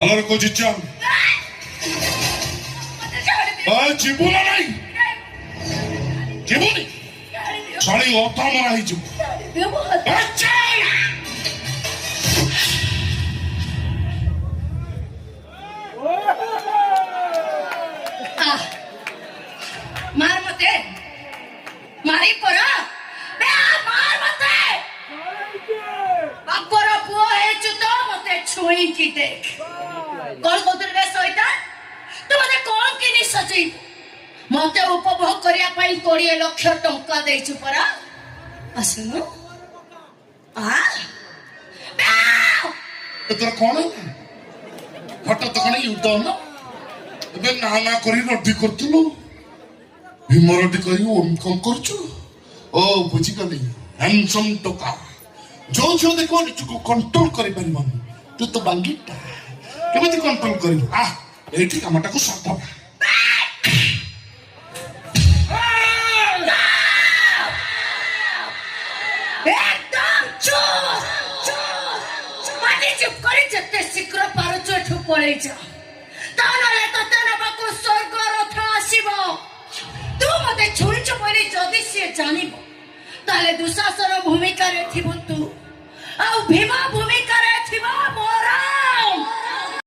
और कुछ चल जीवू ना नहीं जीवनी साड़ी अथा मरा ही मार मते मारी परा बे मार मते बापर पुओ हे चुतो मते छुई की देख कौन कोतर रे सोइता तू मते कौन की नि सची मते उपभोग करिया पई 20 लाख टंका देछु परा असनु आ तोर कौन फटो तो कण युद्ध न बे ना ना करी नटी करतलु भीमरटी करी इनकम करछु ओ बुझी गली हैंडसम टोका जो जो देखो निचको कंट्रोल करि परिबन तू तो बांगीटा केमिति कंट्रोल करिबो आ एठी कामटा को साथ एकदम चुप माने चुप करे जते शीघ्र पारुछ एठु पळै जा तानले तते नबाको स्वर्ग रथ आसीबो तू मते छुइछ पहिले जदि से जानिबो ताले दुशासन भूमिका रे थिबो तू आ भीमा भूमिका रे थिबो